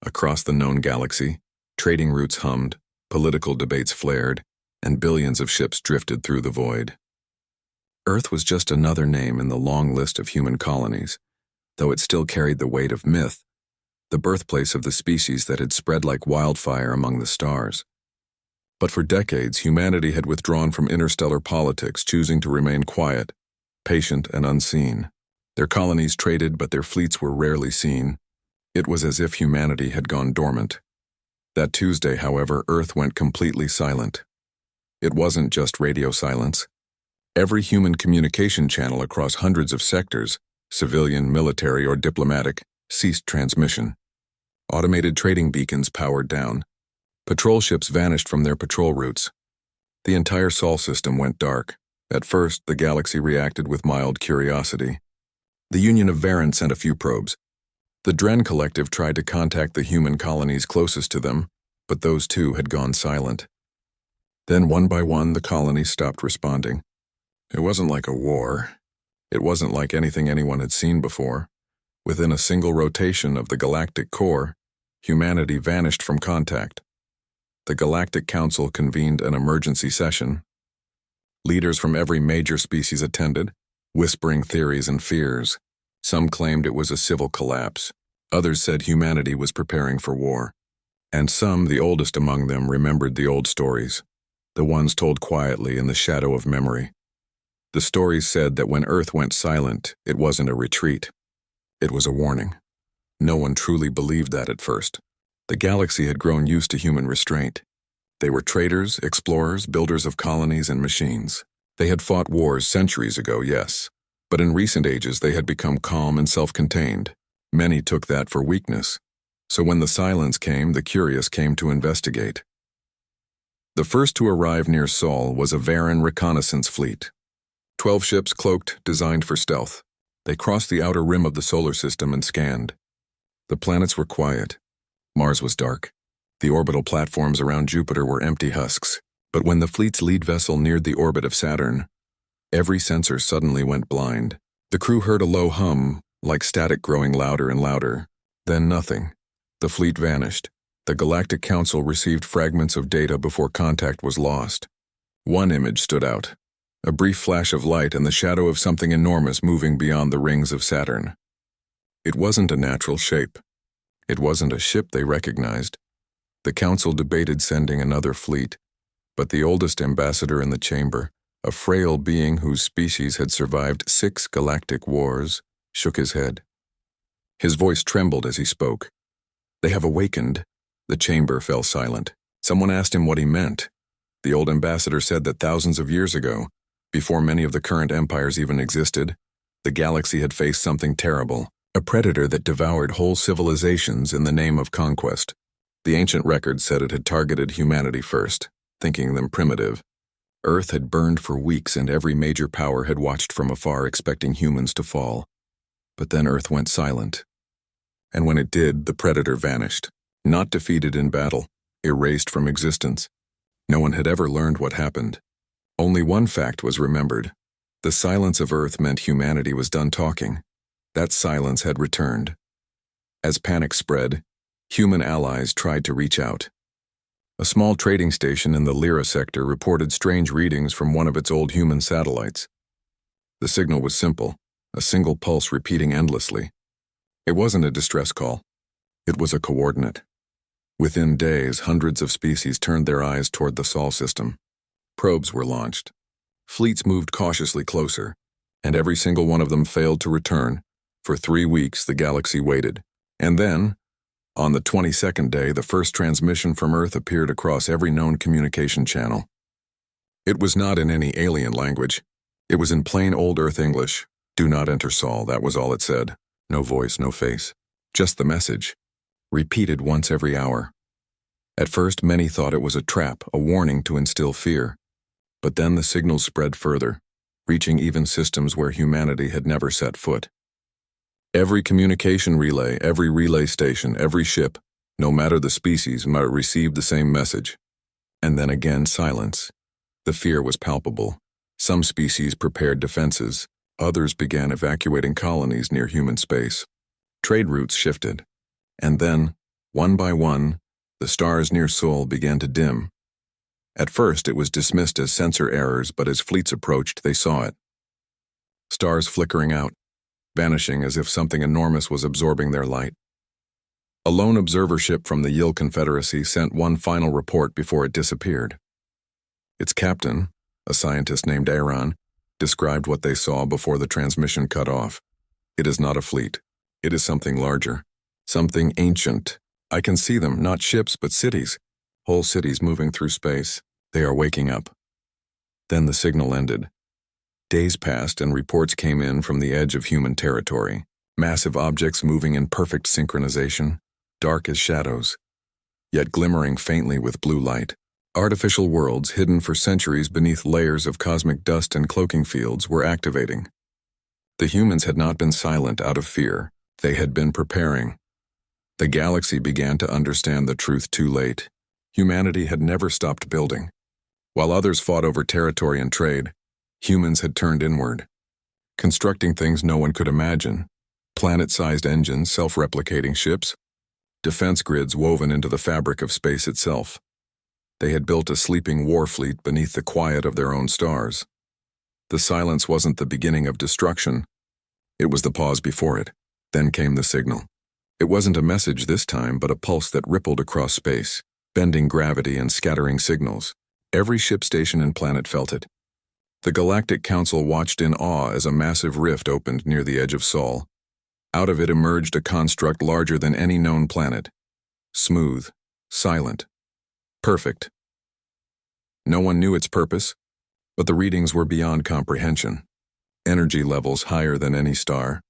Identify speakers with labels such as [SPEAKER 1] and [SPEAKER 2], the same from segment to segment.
[SPEAKER 1] Across the known galaxy, trading routes hummed, political debates flared, and billions of ships drifted through the void. Earth was just another name in the long list of human colonies, though it still carried the weight of myth, the birthplace of the species that had spread like wildfire among the stars. But for decades, humanity had withdrawn from interstellar politics, choosing to remain quiet, patient, and unseen. Their colonies traded, but their fleets were rarely seen. It was as if humanity had gone dormant. That Tuesday, however, Earth went completely silent. It wasn't just radio silence. Every human communication channel across hundreds of sectors, civilian, military, or diplomatic, ceased transmission. Automated trading beacons powered down. Patrol ships vanished from their patrol routes. The entire Sol system went dark. At first, the galaxy reacted with mild curiosity. The Union of Varen sent a few probes. The Dren Collective tried to contact the human colonies closest to them, but those too had gone silent. Then, one by one, the colonies stopped responding. It wasn't like a war. It wasn't like anything anyone had seen before. Within a single rotation of the galactic core, humanity vanished from contact. The Galactic Council convened an emergency session. Leaders from every major species attended, whispering theories and fears. Some claimed it was a civil collapse. Others said humanity was preparing for war. And some, the oldest among them, remembered the old stories, the ones told quietly in the shadow of memory. The stories said that when Earth went silent, it wasn't a retreat. It was a warning. No one truly believed that at first. The galaxy had grown used to human restraint. They were traders, explorers, builders of colonies and machines. They had fought wars centuries ago, yes, but in recent ages they had become calm and self-contained. Many took that for weakness. So when the silence came, the curious came to investigate. The first to arrive near Sol was a Varen reconnaissance fleet. 12 ships cloaked, designed for stealth. They crossed the outer rim of the solar system and scanned. The planets were quiet. Mars was dark. The orbital platforms around Jupiter were empty husks. But when the fleet's lead vessel neared the orbit of Saturn, every sensor suddenly went blind. The crew heard a low hum, like static growing louder and louder. Then nothing. The fleet vanished. The Galactic Council received fragments of data before contact was lost. One image stood out. A brief flash of light and the shadow of something enormous moving beyond the rings of Saturn. It wasn't a natural shape. It wasn't a ship they recognized. The Council debated sending another fleet, but the oldest ambassador in the chamber, a frail being whose species had survived 6 galactic wars, shook his head. His voice trembled as he spoke. "They have awakened." The chamber fell silent. Someone asked him what he meant. The old ambassador said that thousands of years ago, before many of the current empires even existed, the galaxy had faced something terrible, a predator that devoured whole civilizations in the name of conquest. The ancient records said it had targeted humanity first, thinking them primitive. Earth had burned for weeks and every major power had watched from afar expecting humans to fall. But then Earth went silent. And when it did, the predator vanished. Not defeated in battle, erased from existence. No one had ever learned what happened. Only one fact was remembered. The silence of Earth meant humanity was done talking. That silence had returned. As panic spread, human allies tried to reach out. A small trading station in the Lyra sector reported strange readings from one of its old human satellites. The signal was simple, a single pulse repeating endlessly. It wasn't a distress call. It was a coordinate. Within days, hundreds of species turned their eyes toward the Sol system. Probes were launched. Fleets moved cautiously closer, and every single one of them failed to return. For 3 weeks, the galaxy waited. And then, on the 22nd day, the first transmission from Earth appeared across every known communication channel. It was not in any alien language. It was in plain old Earth English. "Do not enter Sol," that was all it said. No voice, no face. Just the message. Repeated once every hour. At first, many thought it was a trap, a warning to instill fear. But then the signals spread further, reaching even systems where humanity had never set foot. Every communication relay, every relay station, every ship, no matter the species, might receive the same message. And then again, silence. The fear was palpable. Some species prepared defenses. Others began evacuating colonies near human space. Trade routes shifted. And then, One by one, the stars near Sol began to dim. At first, it was dismissed as sensor errors, but as fleets approached, they saw it. Stars flickering out, vanishing as if something enormous was absorbing their light. A lone observer ship from the Yill Confederacy sent one final report before it disappeared. Its captain, a scientist named Aaron, described what they saw before the transmission cut off. It is not a fleet. It is something larger, something ancient. I can see them, not ships, but cities. Whole cities moving through space. They are waking up. Then the signal ended. Days passed and reports came in from the edge of human territory. Massive objects moving in perfect synchronization, dark as shadows, yet glimmering faintly with blue light. Artificial worlds hidden for centuries beneath layers of cosmic dust and cloaking fields were activating. The humans had not been silent out of fear. They had been preparing. The galaxy began to understand the truth too late. Humanity had never stopped building. While others fought over territory and trade, humans had turned inward, constructing things no one could imagine. Planet-sized engines, self-replicating ships, defense grids woven into the fabric of space itself. They had built a sleeping war fleet beneath the quiet of their own stars. The silence wasn't the beginning of destruction. It was the pause before it. Then came the signal. It wasn't a message this time, but a pulse that rippled across space, bending gravity and scattering signals. Every ship station and planet felt it. The Galactic Council watched in awe as a massive rift opened near the edge of Sol. Out of it emerged a construct larger than any known planet. Smooth, silent, perfect. No one knew its purpose, but the readings were beyond comprehension. Energy levels higher than any star,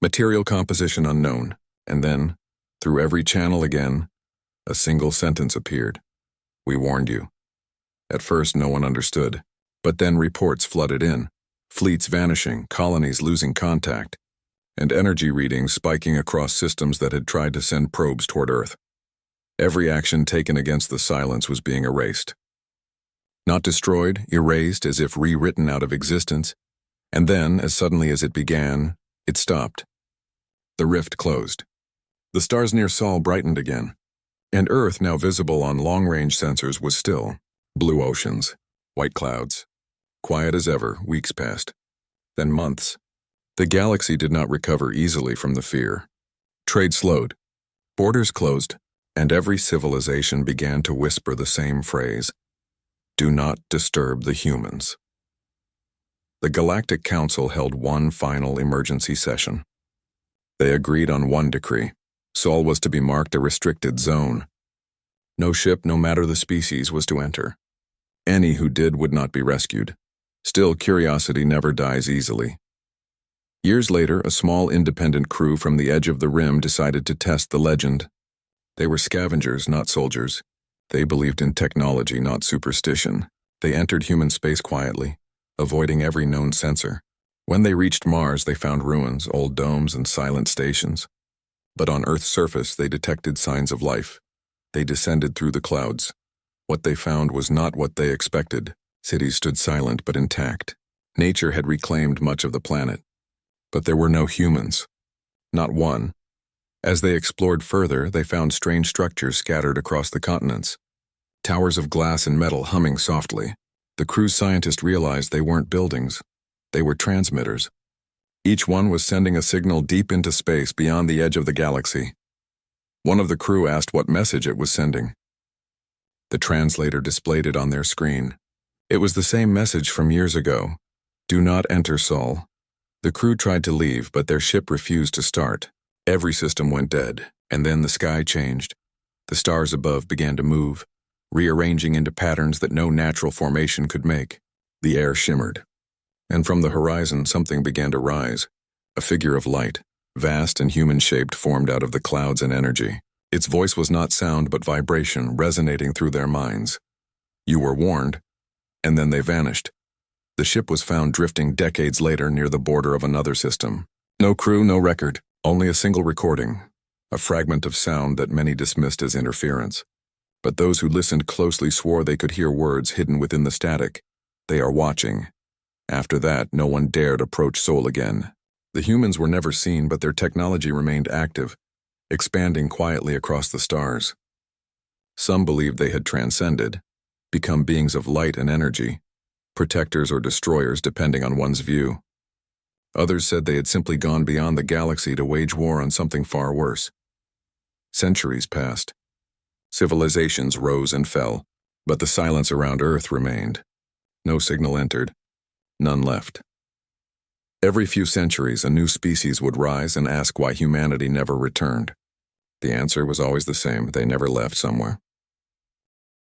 [SPEAKER 1] material composition unknown, and then, through every channel again, a single sentence appeared. We warned you. At first, no one understood, but then reports flooded in, fleets vanishing, colonies losing contact, and energy readings spiking across systems that had tried to send probes toward Earth. Every action taken against the silence was being erased. Not destroyed, erased as if rewritten out of existence, and then, as suddenly as it began, it stopped. The rift closed. The stars near Sol brightened again, and Earth, now visible on long-range sensors, was still. Blue oceans, white clouds. Quiet as ever, weeks passed. Then months. The galaxy did not recover easily from the fear. Trade slowed. Borders closed, and every civilization began to whisper the same phrase: do not disturb the humans. The Galactic Council held one final emergency session. They agreed on one decree. Sol was to be marked a restricted zone. No ship, no matter the species, was to enter. Any who did would not be rescued. Still, curiosity never dies easily. Years later, a small independent crew from the edge of the rim decided to test the legend. They were scavengers, not soldiers. They believed in technology, not superstition. They entered human space quietly, avoiding every known sensor. When they reached Mars, they found ruins, old domes, and silent stations. But on Earth's surface, they detected signs of life. They descended through the clouds. What they found was not what they expected. Cities stood silent but intact. Nature had reclaimed much of the planet. But there were no humans. Not one. As they explored further, they found strange structures scattered across the continents. Towers of glass and metal humming softly. The crew's scientists realized they weren't buildings. They were transmitters. Each one was sending a signal deep into space beyond the edge of the galaxy. One of the crew asked what message it was sending. The translator displayed it on their screen. It was the same message from years ago. Do not enter Sol. The crew tried to leave, but their ship refused to start. Every system went dead, and then the sky changed. The stars above began to move, rearranging into patterns that no natural formation could make. The air shimmered, and from the horizon something began to rise. A figure of light, vast and human-shaped, formed out of the clouds and energy. Its voice was not sound but vibration resonating through their minds. You were warned, and then they vanished. The ship was found drifting decades later near the border of another system. No crew, no record, only a single recording, a fragment of sound that many dismissed as interference. But those who listened closely swore they could hear words hidden within the static. They are watching. After that, no one dared approach Sol again. The humans were never seen, but their technology remained active. expanding quietly across the stars. Some believed they had transcended, become beings of light and energy, protectors or destroyers depending on one's view. Others said they had simply gone beyond the galaxy to wage war on something far worse. Centuries passed. Civilizations rose and fell, but the silence around Earth remained. No signal entered. None left. Every few centuries, a new species would rise and ask why humanity never returned. The answer was always the same: they never left somewhere.